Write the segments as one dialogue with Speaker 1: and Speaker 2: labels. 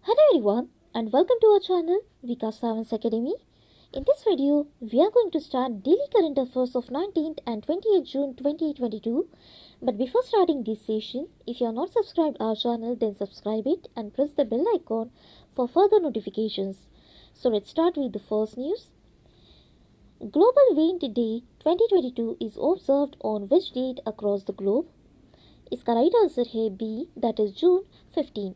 Speaker 1: Hello everyone and welcome to our channel Vikas Savans Academy. In this video, we are going to start daily current affairs of 19th and 28th June 2022. But before starting this session, if you are not subscribed our channel, then subscribe it and press the bell icon for further notifications. So let's start with the first news. Global Wind Day 2022 is observed on which date across the globe? इसका right answer है B, that is जून 15।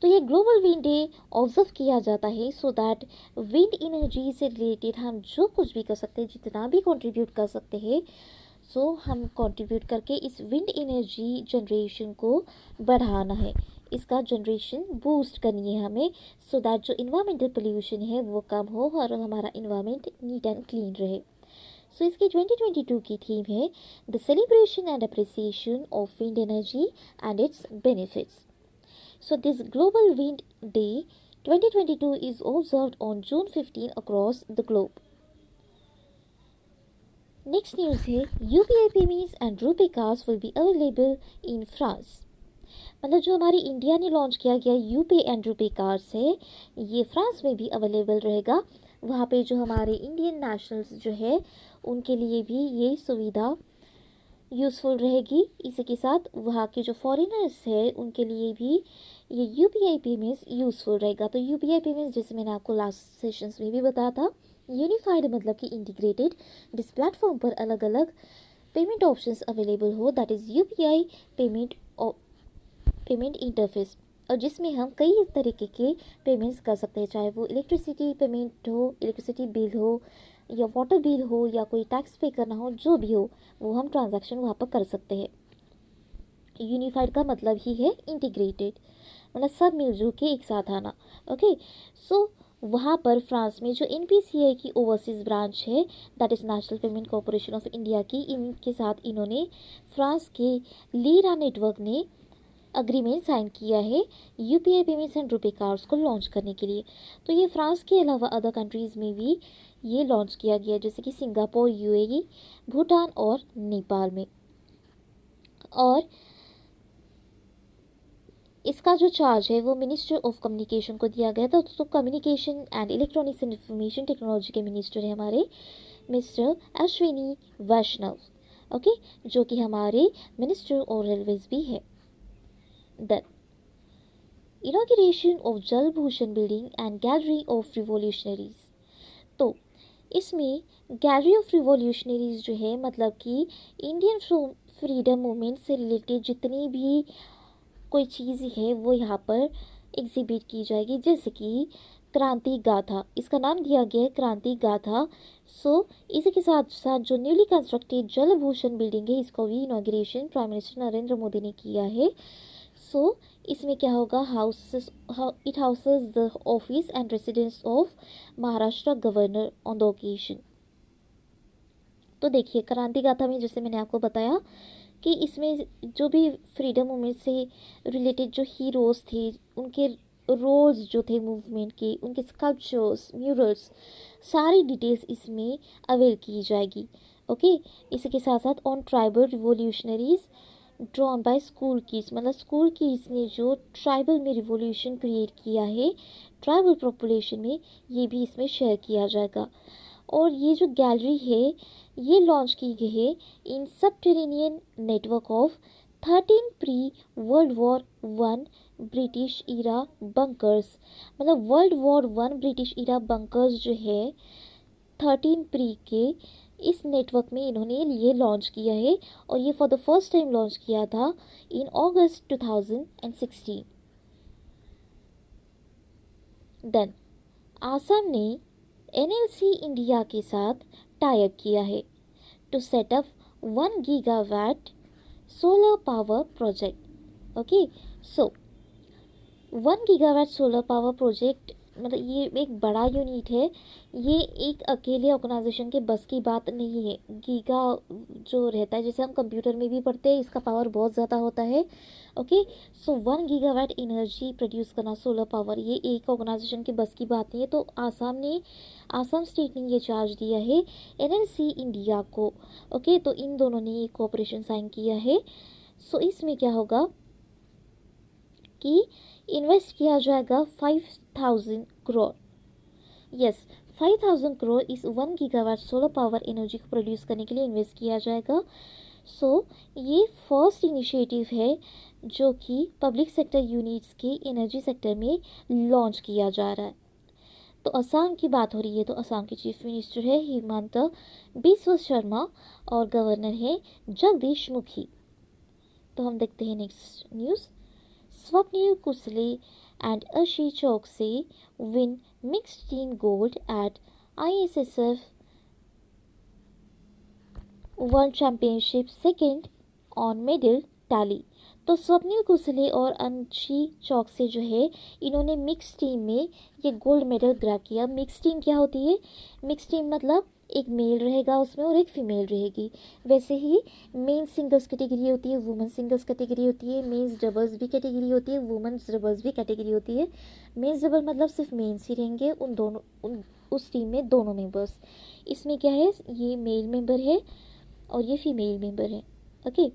Speaker 1: तो ये global wind day observe किया जाता है so that wind energy से related हम जो कुछ भी कर सकते हैं, जितना भी कंट्रीब्यूट कर सकते हैं, सो हम कंट्रीब्यूट करके इस विंड एनर्जी जनरेशन को बढ़ाना है, इसका जनरेशन बूस्ट करनी है हमें, सो दैट जो इन्वायरमेंटल पोल्यूशन है वो कम हो और हमारा इन्वायरमेंट नीट एंड क्लीन रहे। सो इसकी 2022 की थीम है the celebration and appreciation of wind energy and it's benefits. So this Global Wind Day 2022 is observed on June 15 across the globe. Next news है UPI payments and RuPay cards will be available in France. मतलब जो हमारी India ने launch किया गया यूपे and RuPay cards है, ये France में भी अवेलेबल रहेगा। वहाँ पे जो हमारे इंडियन नेशनल्स जो है उनके लिए भी ये सुविधा यूज़फुल रहेगी। इसी के साथ वहाँ के जो फॉरेनर्स है उनके लिए भी ये यूपीआई पेमेंट्स यूज़फुल रहेगा। तो यूपीआई पेमेंट्स जैसे मैंने आपको लास्ट सेशंस में भी बताया था, यूनिफाइड मतलब कि इंटीग्रेटेड, जिस प्लेटफॉर्म पर अलग अलग पेमेंट ऑप्शंस अवेलेबल हो, that is UPI payment interface, और जिसमें हम कई तरीके के पेमेंट्स कर सकते हैं, चाहे वो इलेक्ट्रिसिटी पेमेंट हो, इलेक्ट्रिसिटी बिल हो या वाटर बिल हो या कोई टैक्स पे करना हो, जो भी हो वो हम ट्रांजैक्शन वहाँ पर कर सकते हैं। यूनिफाइड का मतलब ही है इंटीग्रेटेड, मतलब सब मिलजुल के एक साथ आना। ओके, सो वहाँ पर फ्रांस में जो एनपीसीआई की ओवरसीज़ ब्रांच है, that is national payment corporation of India की, इनके साथ इन्होंने फ्रांस के लीरा नेटवर्क ने अग्रीमेंट साइन किया है UPI payments and RuPay cards को लॉन्च करने के लिए। तो ये फ्रांस के अलावा अदर कंट्रीज़ में भी ये लॉन्च किया गया, जैसे कि सिंगापुर, यूएई, भूटान और नेपाल में। और इसका जो चार्ज है वो मिनिस्टर ऑफ कम्युनिकेशन को दिया गया था। तो communication and electronics and information technology के मिनिस्टर है हमारे मिस्टर अश्विनी वैष्णव, ओके, जो कि हमारे मिनिस्टर और रेलवेज भी है। देन इनॉग्रेशन ऑफ जल Bhushan building and gallery of revolutionaries. तो इसमें गैलरी ऑफ रिवोल्यूशनरीज जो है, मतलब कि इंडियन फ्रीडम मूवमेंट से रिलेटेड जितनी भी कोई चीज़ है वो यहाँ पर एग्जिबिट की जाएगी, जैसे कि क्रांति गाथा, इसका नाम दिया गया है क्रांति गाथा। सो इसी के साथ साथ जो न्यूली कंस्ट्रक्टेड जल भूषण बिल्डिंग है, इसको भी inauguration prime minister Narendra Modi ने किया है। सो इसमें क्या होगा, it houses the office and residence of Maharashtra governor on the occasion. तो देखिए क्रांति गाथा में जैसे मैंने आपको बताया कि इसमें जो भी फ्रीडम मूवमेंट से रिलेटेड जो हीरोज़ थे, उनके रोल्स जो थे मूवमेंट के, उनके स्कल्पचर्स, म्यूरल्स, सारी डिटेल्स इसमें अवेल की जाएगी। ओके, इसी के साथ साथ on tribal revolutionaries drawn by school kids, मतलब स्कूल किड्स ने जो ट्राइबल में रिवोल्यूशन क्रिएट किया है ट्राइबल पॉपुलेशन में, ये भी इसमें शेयर किया जाएगा। और ये जो गैलरी है ये लॉन्च की गई है in subterranean network of 13 pre world war 1 British era bunkers, मतलब world war 1 British era bunkers जो है 13 प्री के, इस नेटवर्क में इन्होंने ये लॉन्च किया है, और ये for the first time launch किया था इन अगस्त 2016। देन आसाम ने एनएलसी इंडिया के साथ टाई अप किया है to set up 1 gigawatt solar power project. Okay, so 1 gigawatt solar power project मतलब ये एक बड़ा यूनिट है, ये एक अकेले ऑर्गेनाइजेशन के बस की बात नहीं है। गीगा जो रहता है, जैसे हम कंप्यूटर में भी पढ़ते हैं, इसका पावर बहुत ज़्यादा होता है। Okay, so 1 gigawatt energy produce करना सोलर पावर, ये एक ऑर्गेनाइजेशन के बस की बात नहीं है। तो आसाम स्टेट ने ये चार्ज दिया है एनएलसी इंडिया को। ओके, तो इन दोनों ने एक कोऑपरेशन साइन किया है। सो इसमें क्या होगा कि इन्वेस्ट किया जाएगा 5000 करोड़। यस, 5000 करोड़ इस 1 गीगावाट सोलर पावर एनर्जी को प्रोड्यूस करने के लिए इन्वेस्ट किया जाएगा। सो ये फर्स्ट इनिशिएटिव है जो कि पब्लिक सेक्टर यूनिट्स के एनर्जी सेक्टर में लॉन्च किया जा रहा है। तो असम की बात हो रही है, तो असम के चीफ मिनिस्टर है हिमंत बिस्वा शर्मा और गवर्नर है जगदीश मुखी। तो हम देखते हैं नेक्स्ट न्यूज़। स्वप्निल कुसले एंड अशी चौकसी win mixed team gold eight ISSF world championship second on medal tally. तो स्वप्निल कुसले और अंशी चौकसे जो है इन्होंने मिक्स टीम में ये गोल्ड मेडल ग्रैब किया। मिक्स टीम क्या होती है? मिक्स टीम मतलब एक मेल रहेगा उसमें और एक फीमेल रहेगी। वैसे ही मेन सिंगल्स कैटेगरी होती है, वुमेन सिंगल्स कैटेगरी होती है, मेंस डबल्स भी कैटेगरी होती है, वुमेन्स डबल्स भी कैटेगरी होती है। मेंस डबल मतलब सिर्फ मेंस ही रहेंगे, उस टीम में दोनों मेंबर्स। इसमें क्या है, ये मेल मेंबर है और ये फीमेल मेंबर है। ओके,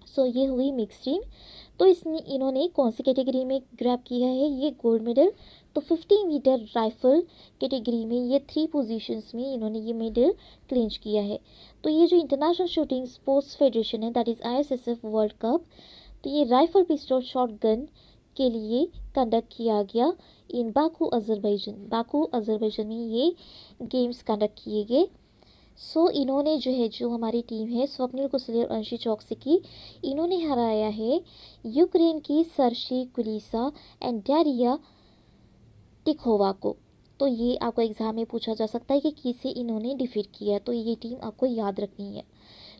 Speaker 1: सो ये हुई मिक्स टीम। तो इन्होंने कौन सी कैटेगरी में ग्रैब किया है ये गोल्ड मेडल? तो 50 मीटर राइफल कैटेगरी में ये 3 पोजीशंस में इन्होंने ये मेडल क्लिंच किया है। तो ये जो इंटरनेशनल शूटिंग स्पोर्ट्स फेडरेशन है, that is ISSF world cup, तो ये राइफल पिस्टल शॉट गन के लिए कंडक्ट किया गया इन बाकू अजरबैजान में ये गेम्स कंडक्ट किए गए। सो इन्होंने जो हमारी टीम है स्वप्निल कुसले और अंशी चौकसी की, इन्होंने हराया है यूक्रेन की सरशी कुलिसा एंड डारिया टिकोवा को। तो ये आपको एग्जाम में पूछा जा सकता है कि किसे इन्होंने डिफीट किया, तो ये टीम आपको याद रखनी है।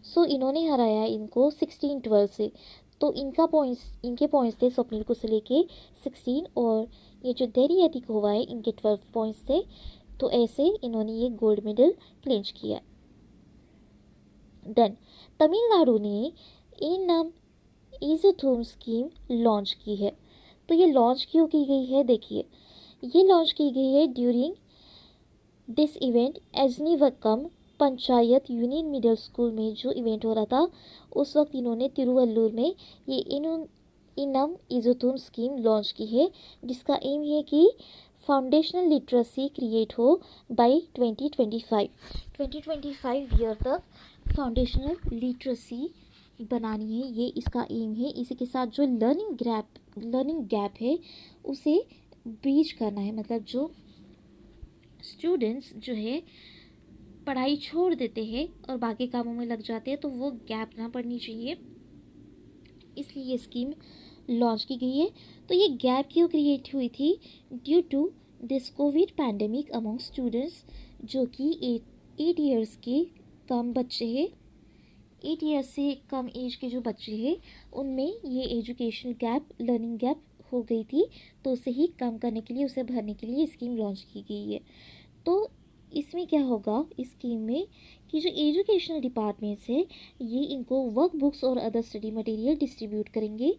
Speaker 1: सो इन्होंने हराया इनको 16-12 से। तो इनके पॉइंट्स थे स्वप्निल कुसले के 16 और ये जो डारिया टिकोवा है इनके 12 पॉइंट्स थे। तो ऐसे इन्होंने ये गोल्ड मेडल क्लिंच किया। देन तमिलनाडु ने इनम ईज़थूम स्कीम लॉन्च की है। तो ये लॉन्च क्यों की गई है? देखिए, ये लॉन्च की गई है during this event Ejanivakkam panchayat union middle school में जो इवेंट हो रहा था उस वक्त इन्होंने तिरुवल्लुर में ये इनम ईज़थूम स्कीम लॉन्च की है, जिसका एम है कि फाउंडेशनल लिटरेसी क्रिएट हो बाय 2025 ईयर तक फाउंडेशनल लिटरेसी बनानी है, ये इसका एम है। इसी के साथ जो लर्निंग गैप है उसे ब्रीच करना है, मतलब जो स्टूडेंट्स जो है पढ़ाई छोड़ देते हैं और बाकी कामों में लग जाते हैं, तो वो गैप ना पड़नी चाहिए, इसलिए ये स्कीम लॉन्च की गई है। तो ये गैप क्यों क्रिएट हुई थी? Due to this Covid pandemic among students, जो कि 8 ईयर्स के कम बच्चे हैं, 8 ईयर्स से कम एज के जो बच्चे हैं उनमें ये एजुकेशनल गैप, लर्निंग गैप हो गई थी, तो उसे ही कम करने के लिए, उसे भरने के लिए स्कीम लॉन्च की गई है। तो इसमें क्या होगा इस स्कीम में कि जो एजुकेशनल डिपार्टमेंट्स है ये इनको वर्क बुक्स और अदर स्टडी मटेरियल डिस्ट्रीब्यूट करेंगे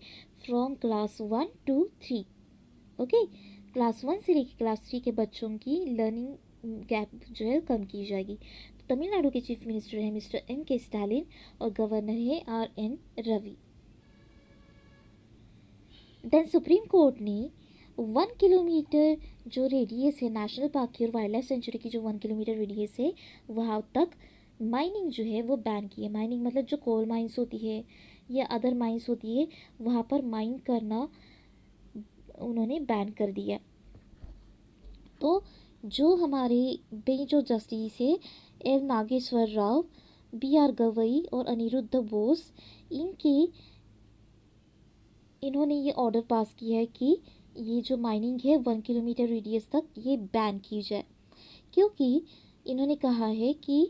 Speaker 1: from class 1 to 3। Okay, class 1 से लेकर क्लास 3 के बच्चों की लर्निंग गैप जो है कम की जाएगी। तो तमिलनाडु के चीफ मिनिस्टर है मिस्टर M.K. स्टालिन और गवर्नर है R.N. Ravi. Then supreme court ने 1 किलोमीटर जो रेडियस है नेशनल पार्क की और वाइल्ड लाइफ सेंचुरी की, जो 1 किलोमीटर रेडियस है वहाँ तक माइनिंग जो है वो बैन की है। माइनिंग मतलब जो कोल माइंस होती है या अदर माइंस होती है वहाँ पर माइन करना उन्होंने बैन कर दिया। तो जो हमारे बेंच ऑफ जस्टिस है एल नागेश्वर राव, B.R. गवई और अनिरुद्ध बोस, इन्होंने ये ऑर्डर पास किया है कि ये जो माइनिंग है 1 किलोमीटर रेडियस तक ये बैन की जाए, क्योंकि इन्होंने कहा है कि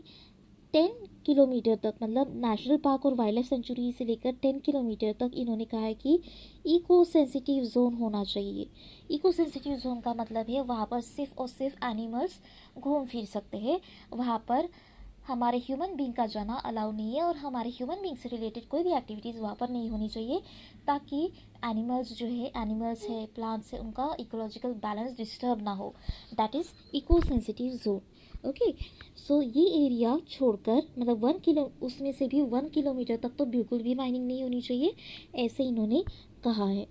Speaker 1: 10 किलोमीटर तक, मतलब नेशनल पार्क और वाइल्ड लाइफ सेंचुरी से लेकर 10 किलोमीटर तक इन्होंने कहा है कि इको सेंसिटिव जोन होना चाहिए। इको सेंसिटिव जोन का मतलब है वहाँ पर सिर्फ और सिर्फ एनिमल्स घूम फिर सकते हैं, वहाँ पर हमारे ह्यूमन बींग का जाना अलाउ नहीं है और हमारे ह्यूमन बींग से रिलेटेड कोई भी एक्टिविटीज़ वहाँ पर नहीं होनी चाहिए, ताकि एनिमल्स है, प्लांट्स है, उनका इकोलॉजिकल बैलेंस डिस्टर्ब ना हो। That is eco sensitive zone. Okay, so ये एरिया छोड़कर, मतलब 1 किलोमीटर तक तो बिल्कुल भी माइनिंग नहीं होनी चाहिए, ऐसे इन्होंने कहा है।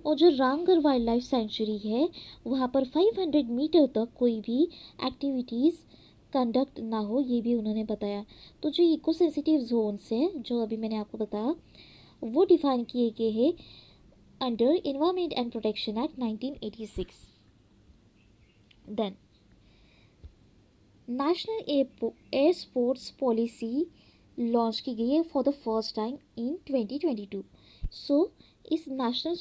Speaker 1: और जो रामगढ़ वाइल्ड लाइफ सेंचुरी है वहाँ पर 500 मीटर तक कोई भी एक्टिविटीज़ कंडक्ट ना हो, ये भी उन्होंने बताया। तो जो इको सेंसिटिव जोन्स हैं जो अभी मैंने आपको बताया वो डिफाइन किए गए हैं under environment and protection act 1986। Then national air sports policy launch की गई है for the first time in 2022। So इस नेशनल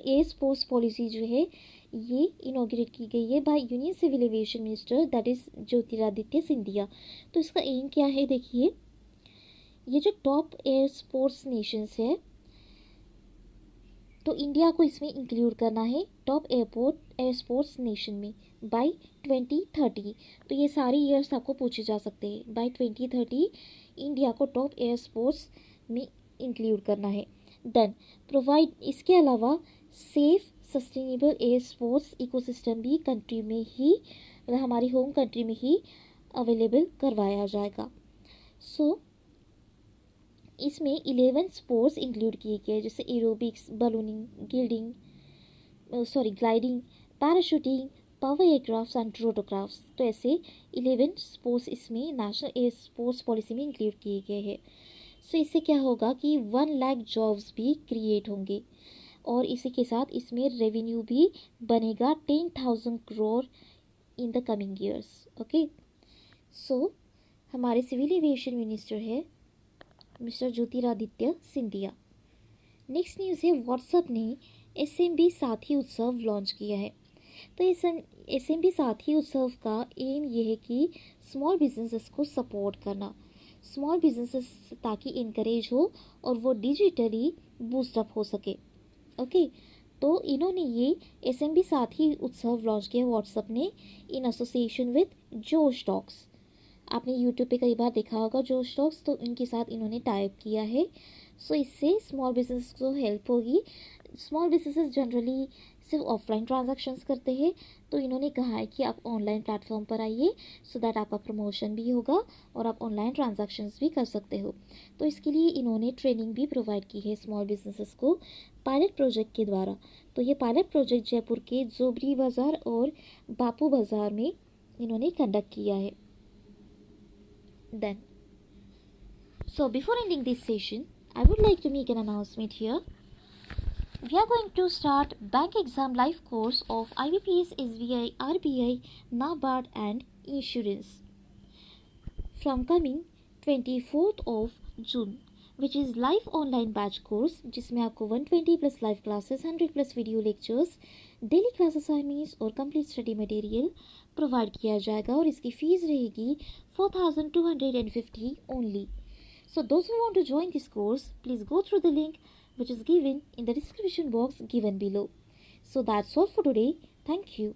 Speaker 1: एयर स्पोर्ट्स पॉलिसी जो है ये इनॉग्रेट की गई है by union civil aviation minister that is Jyotiraditya Scindia. तो इसका एम क्या है, देखिए ये जो टॉप एयर स्पोर्ट्स नेशंस है तो इंडिया को इसमें इंक्लूड करना है टॉप एयर स्पोर्ट्स नेशन में बाय 2030। तो ये सारे ईयर्स आपको पूछे जा सकते हैं। बाय 2030 इंडिया को टॉप एयर स्पोर्ट्स में इंक्लूड करना है। देन प्रोवाइड, इसके अलावा safe sustainable air sports ecosystem भी कंट्री में ही, मतलब हमारी होम कंट्री में ही अवेलेबल करवाया जाएगा। सो इसमें 11 स्पोर्ट्स इंक्लूड किए गए जैसे aerobics, ballooning, gliding, parachuting, power aircraft and rotorcrafts. तो ऐसे 11 स्पोर्ट्स इसमें नेशनल एयर स्पोर्ट्स पॉलिसी में इंक्लूड किए गए हैं। सो इससे क्या होगा कि 1 लाख जॉब्स भी क्रिएट होंगे और इसी के साथ इसमें रेवेन्यू भी बनेगा 10,000 crore in the coming years. Okay, so हमारे सिविल एविएशन मिनिस्टर है mister Jyotiraditya Scindia. Next news है व्हाट्सएप ने एसएमबी साथी उत्सव लॉन्च किया है। तो एसएमबी साथी उत्सव का एम ये है कि स्मॉल बिजनेसेस को सपोर्ट करना, स्मॉल बिजनेसेस ताकि इनकरेज हो और वो डिजिटली बूस्टअप हो सके। ओके, तो इन्होंने ये एसएमबी साथी उत्सव लॉन्च किया व्हाट्सएप ने इन एसोसिएशन विद जोश टॉक्स। आपने यूट्यूब पे कई बार देखा होगा जोश स्टॉक्स, तो इनके साथ इन्होंने टाइप किया है। सो इससे स्मॉल बिजनेस को हेल्प होगी। स्मॉल बिजनेसेस जनरली सिर्फ ऑफलाइन ट्रांजैक्शंस करते हैं, तो इन्होंने कहा है कि आप ऑनलाइन प्लेटफॉर्म पर आइए सो दैट आपका प्रमोशन भी होगा और आप ऑनलाइन ट्रांजैक्शंस भी कर सकते हो। तो इसके लिए इन्होंने ट्रेनिंग भी प्रोवाइड की है स्मॉल बिजनेसेस को पायलट प्रोजेक्ट के द्वारा। तो ये पायलट प्रोजेक्ट जयपुर के जोबरी बाज़ार और बापू बाज़ार में इन्होंने कंडक्ट किया है। Then, so before ending this session, I would like to make an announcement here. We are going to start bank exam live course of IBPS, SBI, RBI, NABARD and insurance from coming 24th of June, which is live online batch course जिसमें आपको 120 plus live classes, 100 plus video lectures, daily class assignments और complete study material provide किया जाएगा और इसकी fees रहेगी 4,250 only. So those who want to join this course please go through the link which is given in the description box given below. So that's all for today. Thank you.